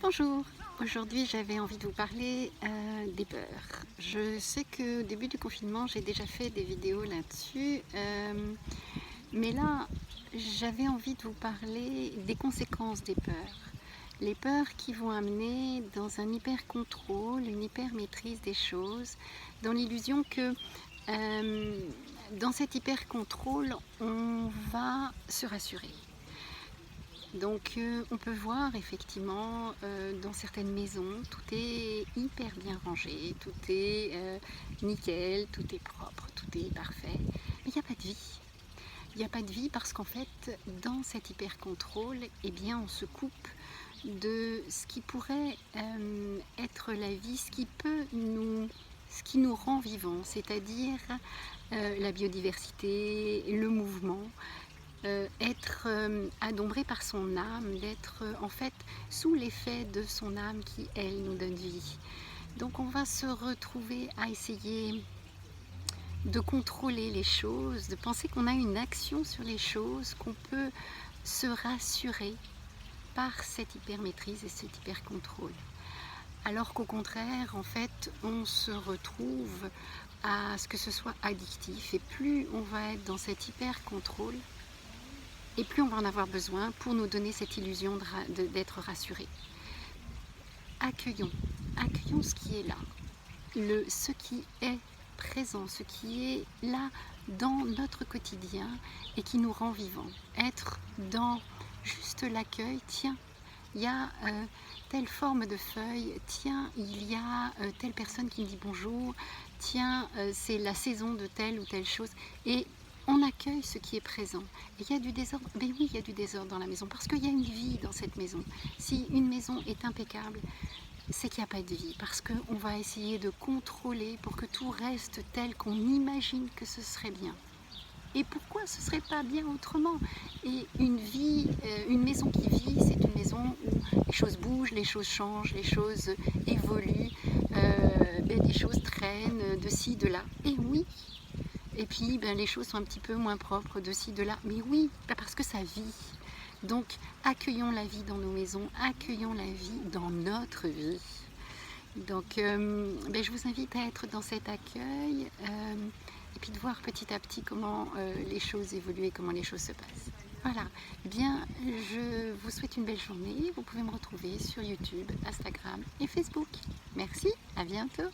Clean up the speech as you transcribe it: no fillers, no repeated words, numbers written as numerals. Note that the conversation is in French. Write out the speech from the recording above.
Bonjour, aujourd'hui j'avais envie de vous parler des peurs. Je sais qu'au début du confinement j'ai déjà fait des vidéos là-dessus, mais là j'avais envie de vous parler des conséquences des peurs. Les peurs qui vont amener dans un hyper contrôle, une hyper maîtrise des choses, dans l'illusion que dans cet hyper contrôle on va se rassurer. Donc on peut voir effectivement dans certaines maisons, tout est hyper bien rangé, tout est nickel, tout est propre, tout est parfait. Mais il n'y a pas de vie. Il n'y a pas de vie parce qu'en fait, dans cet hyper contrôle, eh bien, on se coupe de ce qui pourrait être la vie, ce qui nous rend vivants, c'est-à-dire la biodiversité, le mouvement, être adombré par son âme, d'être en fait sous l'effet de son âme qui, elle, nous donne vie. Donc on va se retrouver à essayer de contrôler les choses, de penser qu'on a une action sur les choses, qu'on peut se rassurer par cette hyper-maîtrise et cet hyper-contrôle. Alors qu'au contraire, en fait, on se retrouve à ce que ce soit addictif, et plus on va être dans cet hyper-contrôle, et plus on va en avoir besoin pour nous donner cette illusion d'être rassuré. Accueillons ce qui est là, ce qui est présent, ce qui est là dans notre quotidien et qui nous rend vivants. Être dans juste l'accueil, tiens, il y a telle forme de feuille, tiens, il y a telle personne qui me dit bonjour, tiens, c'est la saison de telle ou telle chose, et on accueille ce qui est présent. Et il y a du désordre, mais oui, il y a du désordre dans la maison, parce qu'il y a une vie dans cette maison. Si une maison est impeccable, c'est qu'il n'y a pas de vie, parce qu'on va essayer de contrôler pour que tout reste tel qu'on imagine que ce serait bien. Et pourquoi ce ne serait pas bien autrement? Et une maison qui vit, c'est une maison où les choses bougent, les choses changent, les choses évoluent, les choses traînent de ci, de là. Et oui, et puis les choses sont un petit peu moins propres de ci, de là. Mais oui, parce que ça vit. Donc accueillons la vie dans nos maisons, accueillons la vie dans notre vie. Donc je vous invite à être dans cet accueil et puis de voir petit à petit comment les choses évoluent et comment les choses se passent. Voilà, bien, je vous souhaite une belle journée. Vous pouvez me retrouver sur YouTube, Instagram et Facebook. Merci, à bientôt.